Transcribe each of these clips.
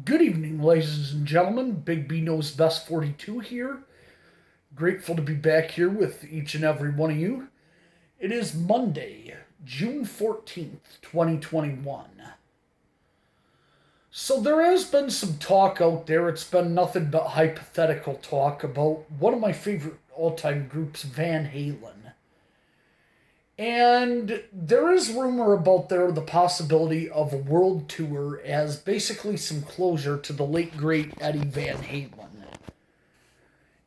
Good evening, ladies and gentlemen. Big B Knows Best 42 here. Grateful to be back here with each and every one of you. It is Monday, June 14th, 2021. So there has been some talk out there. It's been nothing but hypothetical talk about one of my favorite all-time groups, Van Halen. And there is rumor about the possibility of a world tour as basically some closure to the late great Eddie Van Halen.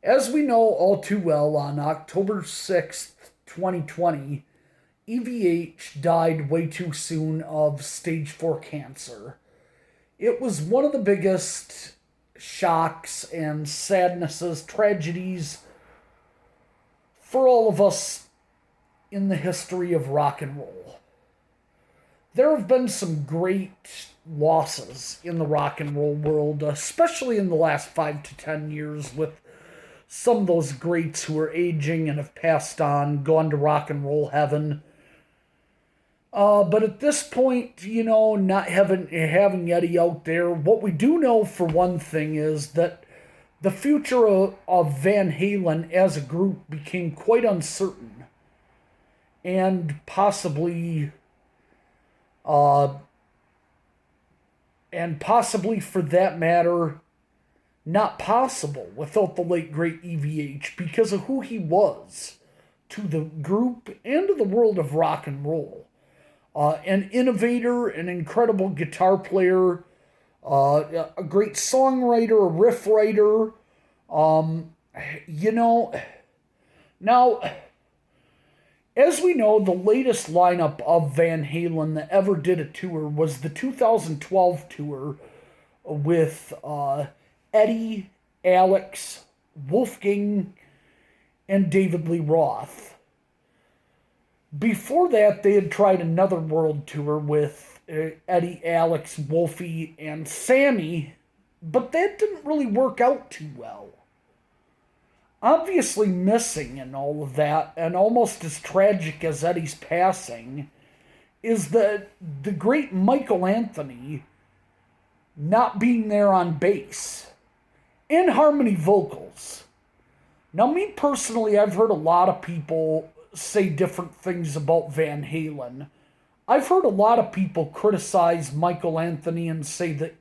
As we know all too well, on October 6th, 2020, EVH died way too soon of stage 4 cancer. It was one of the biggest shocks and sadnesses, tragedies for all of us in the history of rock and roll. There have been some great losses in the rock and roll world, especially in the last 5 to 10 years, with some of those greats who are aging and have passed on, gone to rock and roll heaven. But at this point, not having Eddie out there, what we do know for one thing is that the future of Van Halen as a group became quite uncertain and uh, possibly for that matter, not possible without the late great EVH because of who he was to the group and to the world of rock and roll. An innovator, an incredible guitar player, a great songwriter, a riff writer. You know, now, as we know, the latest lineup of Van Halen that ever did a tour was the 2012 tour with Eddie, Alex, Wolfgang, and David Lee Roth. Before that, they had tried another world tour with Eddie, Alex, Wolfie, and Sammy, but that didn't really work out too well. Obviously missing in all of that, and almost as tragic as Eddie's passing, is the great Michael Anthony not being there on bass and harmony vocals. Now, me personally, I've heard a lot of people say different things about Van Halen. I've heard a lot of people criticize Michael Anthony and say that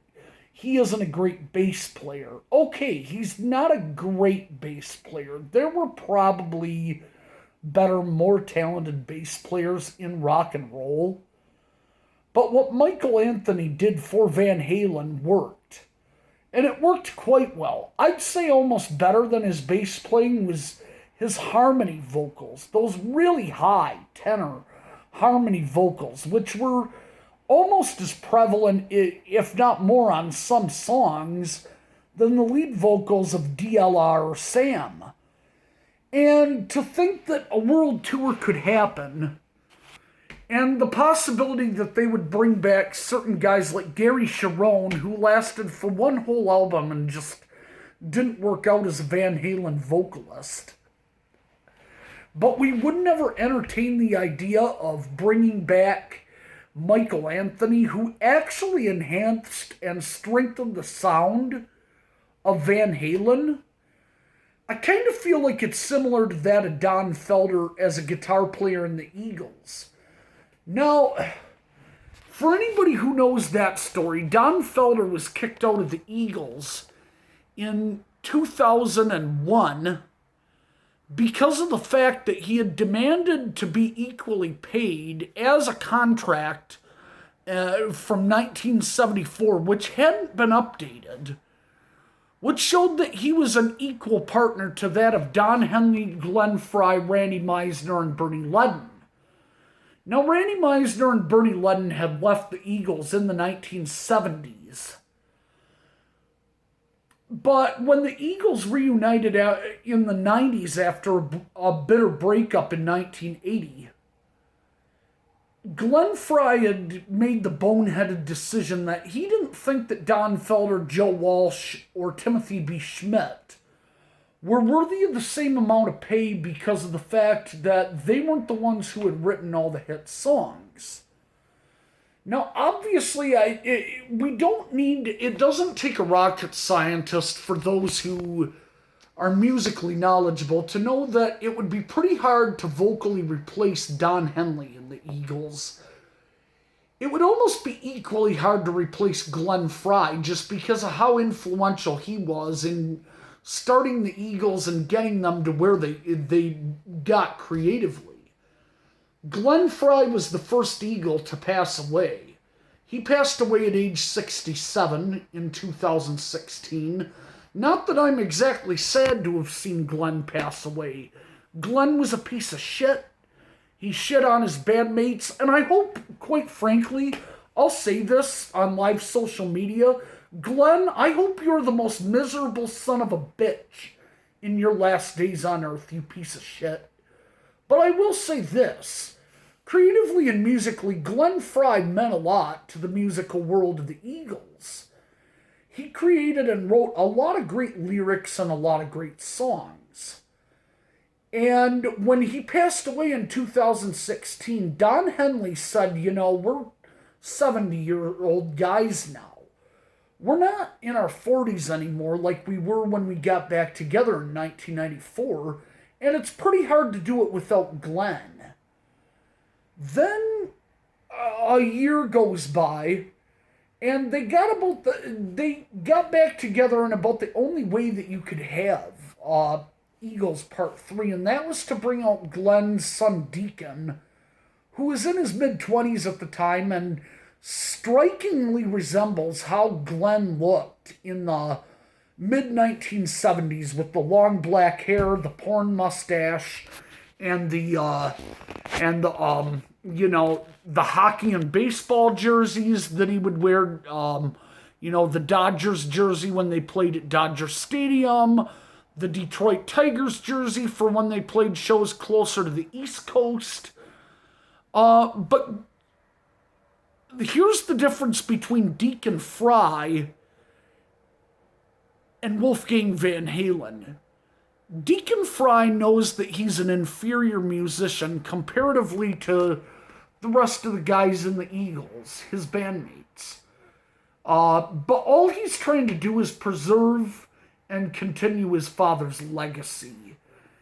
he isn't a great bass player. Okay, he's not a great bass player. There were probably better, more talented bass players in rock and roll. But what Michael Anthony did for Van Halen worked. And it worked quite well. I'd say almost better than his bass playing was his harmony vocals. Those really high tenor harmony vocals, which were almost as prevalent, if not more, on some songs than the lead vocals of DLR or Sam. And to think that a world tour could happen, and the possibility that they would bring back certain guys like Gary Cherone, who lasted for one whole album and just didn't work out as a Van Halen vocalist. But we would never entertain the idea of bringing back Michael Anthony, who actually enhanced and strengthened the sound of Van Halen. I kind of feel like it's similar to that of Don Felder as a guitar player in the Eagles. Now, for anybody who knows that story, Don Felder was kicked out of the Eagles in 2001 because of the fact that he had demanded to be equally paid as a contract from 1974, which hadn't been updated, which showed that he was an equal partner to that of Don Henley, Glenn Frey, Randy Meisner, and Bernie Ledden. Now, Randy Meisner and Bernie Ledden had left the Eagles in the 1970s. But when the Eagles reunited in the 90s after a bitter breakup in 1980, Glenn Frey had made the boneheaded decision that he didn't think that Don Felder, Joe Walsh, or Timothy B. Schmidt were worthy of the same amount of pay because of the fact that they weren't the ones who had written all the hit songs. Now, obviously, we don't need, it doesn't take a rocket scientist for those who are musically knowledgeable to know that it would be pretty hard to vocally replace Don Henley in the Eagles. It would almost be equally hard to replace Glenn Frey just because of how influential he was in starting the Eagles and getting them to where they got creatively. Glenn Frey was the first Eagle to pass away. He passed away at age 67 in 2016. Not that I'm exactly sad to have seen Glenn pass away. Glenn was a piece of shit. He shit on his bandmates, and I hope, quite frankly, I'll say this on live social media, Glenn, I hope you're the most miserable son of a bitch in your last days on earth, you piece of shit. But I will say this. Creatively and musically, Glenn Frey meant a lot to the musical world of the Eagles. He created and wrote a lot of great lyrics and a lot of great songs. And when he passed away in 2016, Don Henley said, we're 70-year-old guys now. We're not in our 40s anymore like we were when we got back together in 1994, and it's pretty hard to do it without Glenn. Then a year goes by, and they got back together in about the only way that you could have Eagles Part 3, and that was to bring out Glenn's son Deacon, who was in his mid-20s at the time and strikingly resembles how Glenn looked in the mid-1970s with the long black hair, the porn mustache, and the hockey and baseball jerseys that he would wear, the Dodgers jersey when they played at Dodger Stadium, the Detroit Tigers jersey for when they played shows closer to the East Coast. But here's the difference between Deacon Frey and Wolfgang Van Halen. Deacon Frey knows that he's an inferior musician comparatively to the rest of the guys in the Eagles, his bandmates. But all he's trying to do is preserve and continue his father's legacy.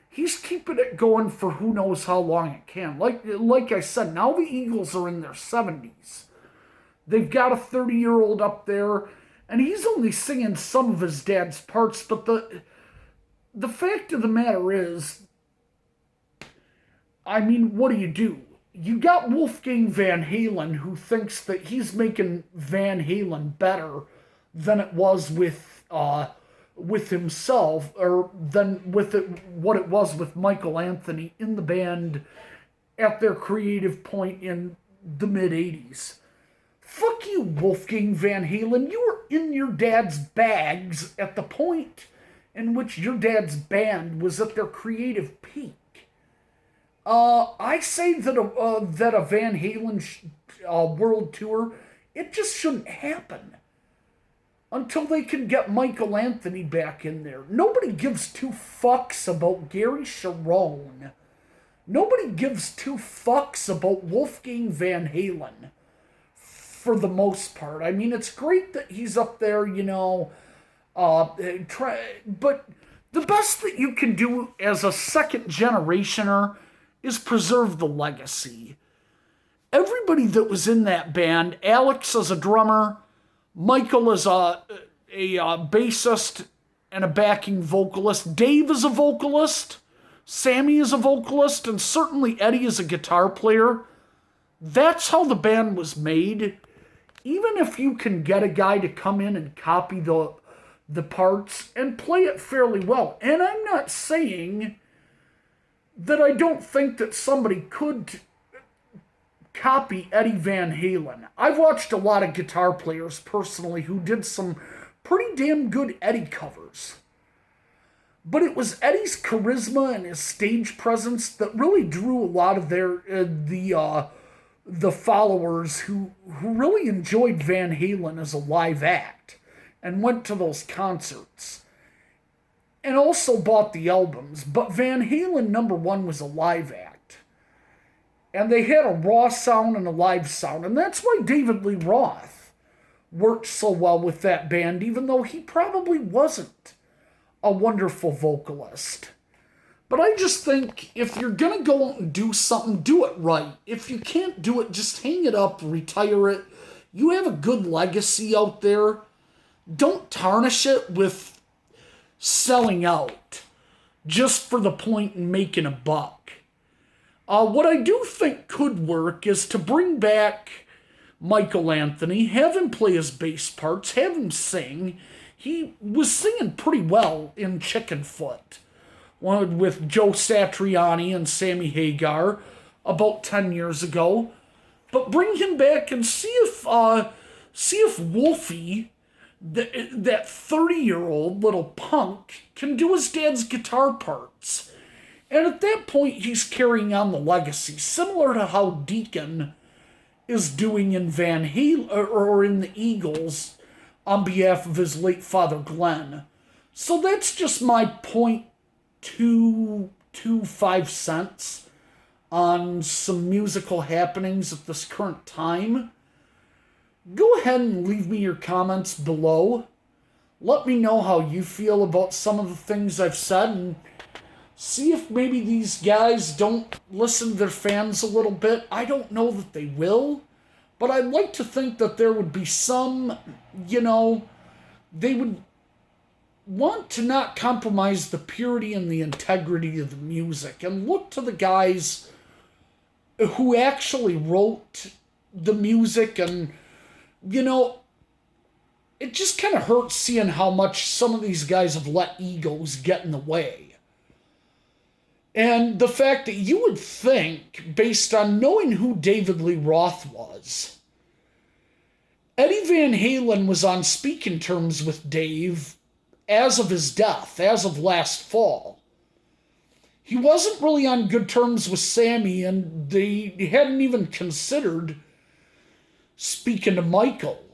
He's keeping it going for who knows how long it can. Like I said, now the Eagles are in their 70s. They've got a 30-year-old up there, and he's only singing some of his dad's parts, but the fact of the matter is, what do? You got Wolfgang Van Halen, who thinks that he's making Van Halen better than it was with himself, or than with what it was with Michael Anthony in the band at their creative point in the mid-'80s. Fuck you, Wolfgang Van Halen. You were in your dad's bags at the point in which your dad's band was at their creative peak. I say that a Van Halen world tour, it just shouldn't happen until they can get Michael Anthony back in there. Nobody gives two fucks about Gary Cherone. Nobody gives two fucks about Wolfgang Van Halen, for the most part. It's great that he's up there, but the best that you can do as a second generationer is preserve the legacy. Everybody that was in that band, Alex as a drummer, Michael as a bassist and a backing vocalist, Dave as a vocalist, Sammy as a vocalist, and certainly Eddie as a guitar player. That's how the band was made. Even if you can get a guy to come in and copy the parts and play it fairly well. And I'm not saying that I don't think that somebody could copy Eddie Van Halen. I've watched a lot of guitar players personally who did some pretty damn good Eddie covers. But it was Eddie's charisma and his stage presence that really drew a lot of the followers who really enjoyed Van Halen as a live act and went to those concerts and also bought the albums. But Van Halen #1 was a live act. And they had a raw sound and a live sound. And that's why David Lee Roth worked so well with that band, even though he probably wasn't a wonderful vocalist. But I just think if you're going to go out and do something, do it right. If you can't do it, just hang it up, retire it. You have a good legacy out there. Don't tarnish it with selling out just for the point in making a buck. What I do think could work is to bring back Michael Anthony, have him play his bass parts, have him sing. He was singing pretty well in Chickenfoot, one with Joe Satriani and Sammy Hagar about 10 years ago. But bring him back and see if Wolfie, that 30-year-old little punk, can do his dad's guitar parts. And at that point, he's carrying on the legacy, similar to how Deacon is doing in Van Halen or in the Eagles on behalf of his late father Glenn. So that's just my 0.225 cents on some musical happenings at this current time. Go ahead and leave me your comments below. Let me know how you feel about some of the things I've said, and see if maybe these guys don't listen to their fans a little bit. I don't know that they will, but I'd like to think that there would be some, they would want to not compromise the purity and the integrity of the music and look to the guys who actually wrote the music. And, it just kind of hurts seeing how much some of these guys have let egos get in the way. And the fact that you would think, based on knowing who David Lee Roth was, Eddie Van Halen was on speaking terms with Dave as of his death, as of last fall. He wasn't really on good terms with Sammy, and they hadn't even considered speaking to Michael,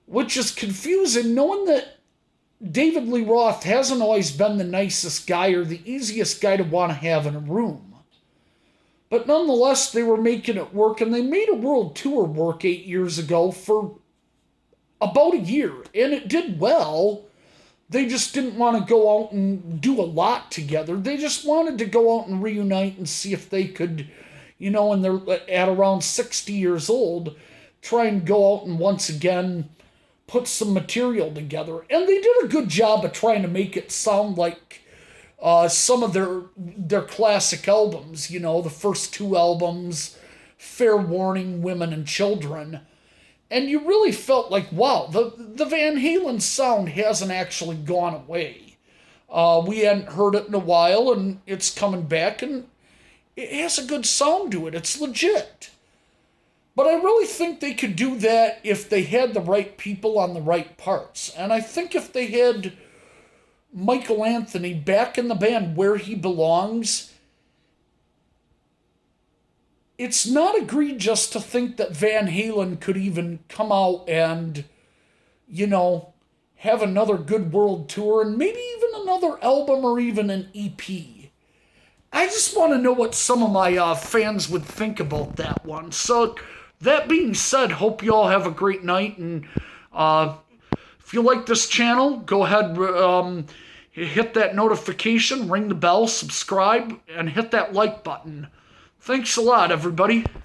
which is confusing, knowing that David Lee Roth hasn't always been the nicest guy or the easiest guy to want to have in a room. But nonetheless, they were making it work, and they made a world tour work 8 years ago for about a year, and it did well. They just didn't want to go out and do a lot together. They just wanted to go out and reunite and see if they could, and they're at around 60 years old, try and go out and once again put some material together. And they did a good job of trying to make it sound like some of their classic albums, the first two albums, Fair Warning, Women and Children. And you really felt like, wow, the Van Halen sound hasn't actually gone away. We hadn't heard it in a while, and it's coming back, and it has a good sound to it. It's legit. But I really think they could do that if they had the right people on the right parts. And I think if they had Michael Anthony back in the band where he belongs, it's not egregious to think that Van Halen could even come out and, have another good world tour and maybe even another album or even an EP. I just want to know what some of my fans would think about that one. So, that being said, hope you all have a great night, and if you like this channel, go ahead, hit that notification, ring the bell, subscribe, and hit that like button. Thanks a lot, everybody.